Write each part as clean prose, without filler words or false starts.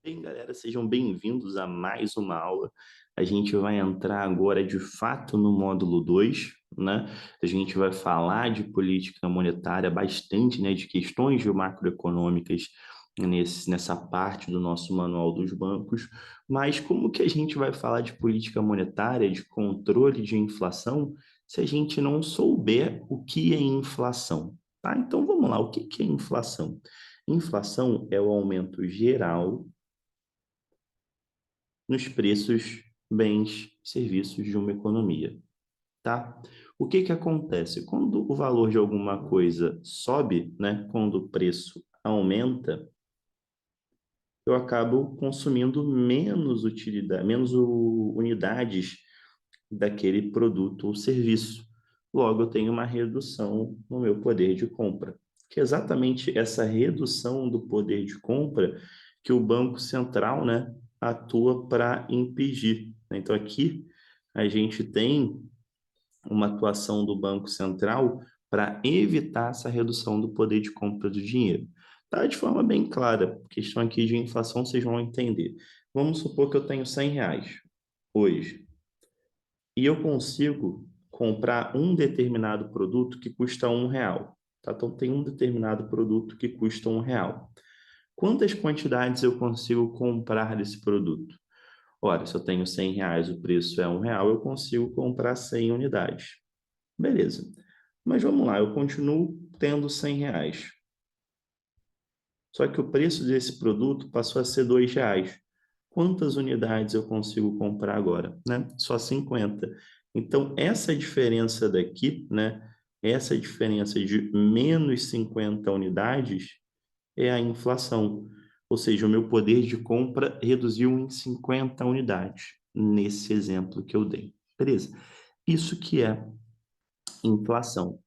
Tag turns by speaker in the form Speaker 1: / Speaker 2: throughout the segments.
Speaker 1: Bem, galera, sejam bem-vindos a mais uma aula. A gente vai entrar agora de fato no módulo 2, né? A gente vai falar de política monetária bastante, né? De questões macroeconômicas nessa parte do nosso manual dos bancos. Mas como que a gente vai falar de política monetária, de controle de inflação, se a gente não souber o que é inflação, tá? Então vamos lá, o que que é inflação? Inflação é o aumento geral nos preços, bens, serviços de uma economia, tá? O que que acontece? Quando o valor de alguma coisa sobe, né? Quando o preço aumenta, eu acabo consumindo menos utilidade, unidades daquele produto ou serviço. Logo, eu tenho uma redução no meu poder de compra. Que é exatamente essa redução do poder de compra que o Banco Central, né, atua para impedir. Então, aqui a gente tem uma atuação do Banco Central para evitar essa redução do poder de compra do dinheiro. Tá de forma bem clara, questão aqui de inflação, vocês vão entender. Vamos supor que eu tenho R$ 100 hoje e eu consigo comprar um determinado produto que custa R$ 1, tá? Então, tem um determinado produto que custa R$ 1. Quantas quantidades eu consigo comprar desse produto? Ora, se eu tenho R$ 100, o preço é R$ 1, eu consigo comprar 100 unidades. Beleza. Mas vamos lá, eu continuo tendo R$ 100. Só que o preço desse produto passou a ser R$ 2. Quantas unidades eu consigo comprar agora, né? Só 50. Então, essa diferença daqui, né? Essa diferença de menos 50 unidades é a inflação. Ou seja, o meu poder de compra reduziu em 50 unidades, nesse exemplo que eu dei. Beleza? Isso que é inflação.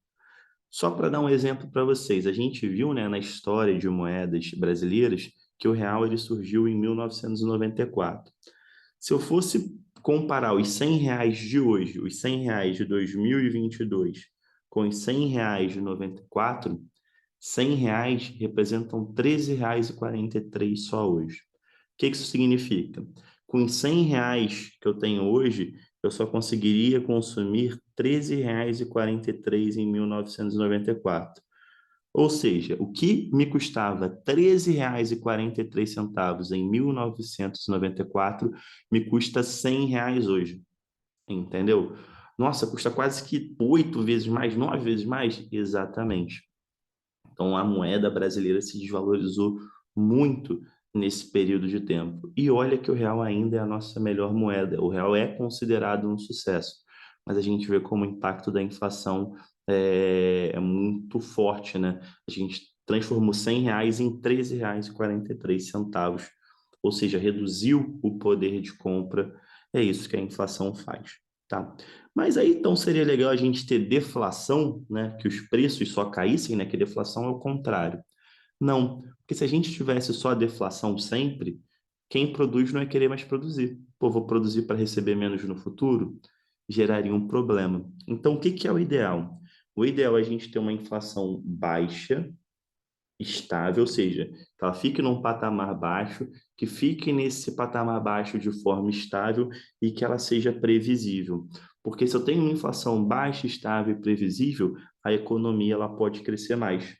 Speaker 1: Só para dar um exemplo para vocês, a gente viu, né, na história de moedas brasileiras que o real ele surgiu em 1994. Se eu fosse comparar os R$ 100 de hoje, os R$ 100 de 2022, com os R$ 100 de 94, R$ 100 representam R$ 13,43 só hoje. O que isso significa? Com os R$ 100 que eu tenho hoje, eu só conseguiria consumir R$ 13,43 em 1994. Ou seja, o que me custava R$ 13,43 em 1994 me custa R$ 100 hoje, entendeu? Nossa, custa quase que 8 vezes mais, 9 vezes mais? Exatamente. Então, a moeda brasileira se desvalorizou muito nesse período de tempo. E olha que o real ainda é a nossa melhor moeda. O real é considerado um sucesso, mas a gente vê como o impacto da inflação é muito forte, né? A gente transformou R$ 100 em R$ 13,43, ou seja, reduziu o poder de compra. É isso que a inflação faz, tá? Mas aí então seria legal a gente ter deflação, né? Que os preços só caíssem, né? Que deflação é o contrário. Não, porque se a gente tivesse só a deflação sempre, quem produz não ia querer mais produzir. Pô, vou produzir para receber menos no futuro? Geraria um problema. Então, o que que é o ideal? O ideal é a gente ter uma inflação baixa, estável, ou seja, que ela fique num patamar baixo, que fique nesse patamar baixo de forma estável e que ela seja previsível. Porque se eu tenho uma inflação baixa, estável e previsível, a economia ela pode crescer mais.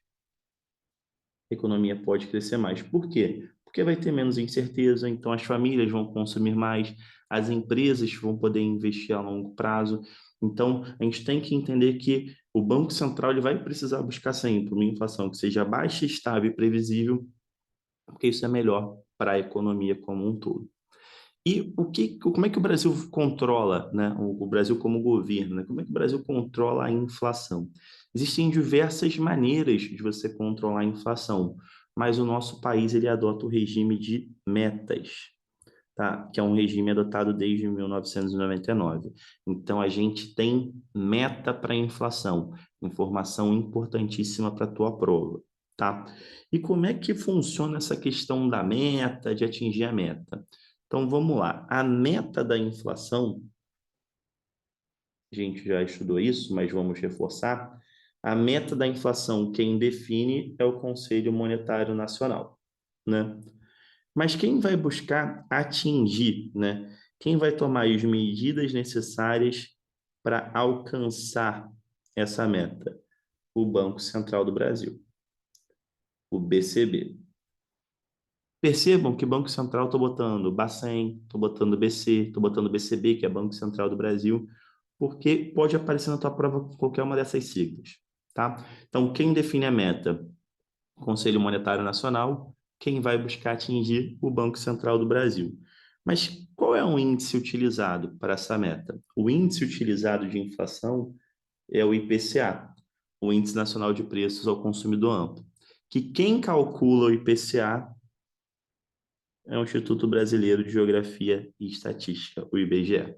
Speaker 1: A economia pode crescer mais. Por quê? Porque vai ter menos incerteza, então as famílias vão consumir mais, as empresas vão poder investir a longo prazo. Então, a gente tem que entender que o Banco Central ele vai precisar buscar sempre uma inflação que seja baixa, estável e previsível, porque isso é melhor para a economia como um todo. E como é que o Brasil controla, né? O Brasil como governo, né? Como é que o Brasil controla a inflação? Existem diversas maneiras de você controlar a inflação, mas o nosso país ele adota o regime de metas, tá? Que é um regime adotado desde 1999. Então a gente tem meta para a inflação, informação importantíssima para a tua prova, tá? E como é que funciona essa questão da meta, de atingir a meta? Então vamos lá. A meta da inflação, a gente já estudou isso, mas vamos reforçar. A meta da inflação, quem define é o Conselho Monetário Nacional, né? Mas quem vai buscar atingir, né? Quem vai tomar as medidas necessárias para alcançar essa meta? O Banco Central do Brasil, o BCB. Percebam que Banco Central estou botando Bacen, estou botando BC, estou botando BCB, que é Banco Central do Brasil, porque pode aparecer na tua prova qualquer uma dessas siglas, tá? Então, quem define a meta? Conselho Monetário Nacional, quem vai buscar atingir o Banco Central do Brasil. Mas qual é o índice utilizado para essa meta? O índice utilizado de inflação é o IPCA, o Índice Nacional de Preços ao Consumidor Amplo, que quem calcula o IPCA é o Instituto Brasileiro de Geografia e Estatística, o IBGE.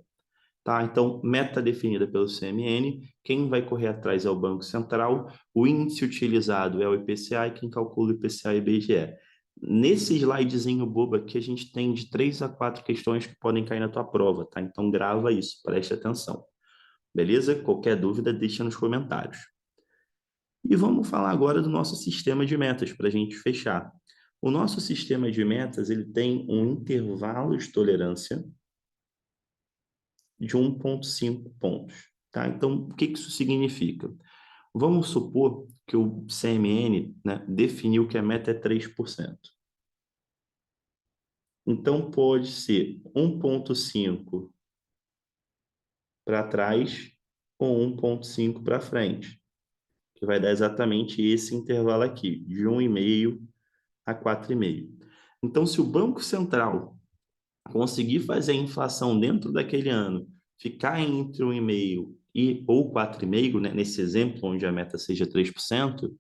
Speaker 1: Tá? Então, meta definida pelo CMN, quem vai correr atrás é o Banco Central, o índice utilizado é o IPCA e quem calcula o IPCA é o IBGE. Nesse slidezinho bobo aqui, a gente tem de 3 a 4 questões que podem cair na tua prova, tá? Então, grava isso, preste atenção. Beleza? Qualquer dúvida, deixa nos comentários. E vamos falar agora do nosso sistema de metas, para a gente fechar. O nosso sistema de metas, ele tem um intervalo de tolerância de 1,5 pontos. Tá? Então, o que isso significa? Vamos supor que o CMN, né, definiu que a meta é 3%. Então, pode ser 1,5 para trás ou 1,5 para frente, que vai dar exatamente esse intervalo aqui, de 1,5 a 4,5. Então, se o Banco Central conseguir fazer a inflação dentro daquele ano ficar entre 1,5 e ou 4,5, né, nesse exemplo onde a meta seja 3%,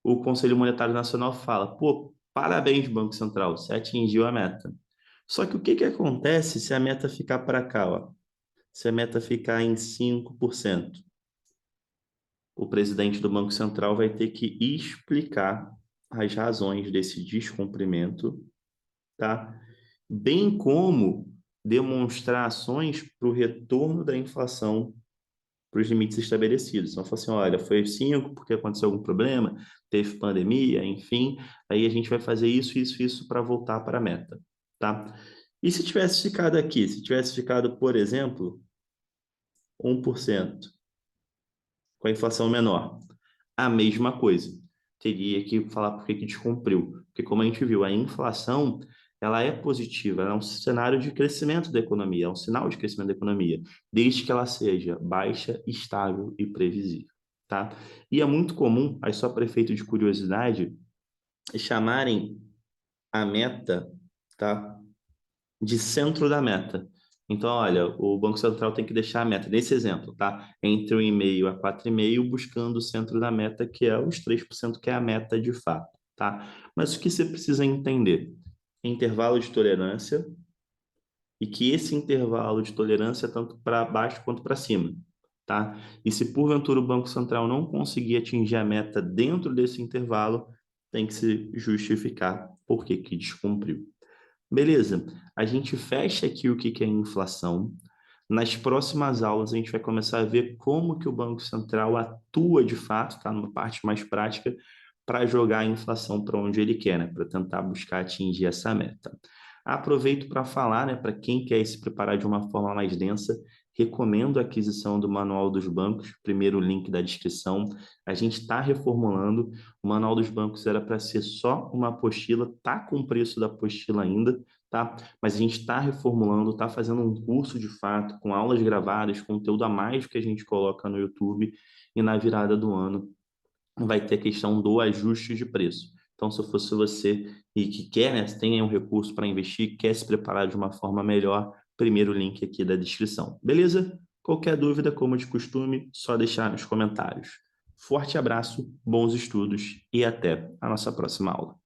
Speaker 1: o Conselho Monetário Nacional fala: pô, parabéns, Banco Central, você atingiu a meta. Só que o que acontece se a meta ficar para cá, ó? Se a meta ficar em 5%? O presidente do Banco Central vai ter que explicar as razões desse descumprimento, tá? Bem como demonstrar ações para o retorno da inflação para os limites estabelecidos. Então, fala assim, olha, foi 5 porque aconteceu algum problema, teve pandemia, enfim, aí a gente vai fazer isso, isso, isso para voltar para a meta, tá? E se tivesse ficado aqui, se tivesse ficado, por exemplo, 1%, com a inflação menor, a mesma coisa. Teria que falar por que descumpriu. Porque, como a gente viu, a inflação ela é positiva, ela é um cenário de crescimento da economia, é um sinal de crescimento da economia, desde que ela seja baixa, estável e previsível. Tá? E é muito comum, aí só para efeito de curiosidade, chamarem a meta, tá, de centro da meta. Então, olha, o Banco Central tem que deixar a meta, nesse exemplo, tá? Entre 1,5 a 4,5, buscando o centro da meta, que é os 3%, que é a meta de fato, tá? Mas o que você precisa entender? Intervalo de tolerância, e que esse intervalo de tolerância é tanto para baixo quanto para cima, tá? E se porventura o Banco Central não conseguir atingir a meta dentro desse intervalo, tem que se justificar por que descumpriu. Beleza, a gente fecha aqui o que é inflação. Nas próximas aulas, a gente vai começar a ver como que o Banco Central atua de fato, tá? Numa parte mais prática, para jogar a inflação para onde ele quer, né? Para tentar buscar atingir essa meta. Aproveito para falar, né? Para quem quer se preparar de uma forma mais densa, recomendo a aquisição do Manual dos Bancos, primeiro link da descrição. A gente está reformulando, o Manual dos Bancos era para ser só uma apostila, tá com o preço da apostila ainda, tá? Mas a gente está reformulando, está fazendo um curso de fato, com aulas gravadas, conteúdo a mais que a gente coloca no YouTube, e na virada do ano vai ter a questão do ajuste de preço. Então, se eu fosse você e que quer, né, tem um recurso para investir, quer se preparar de uma forma melhor, primeiro link aqui da descrição. Beleza? Qualquer dúvida, como de costume, só deixar nos comentários. Forte abraço, bons estudos e até a nossa próxima aula.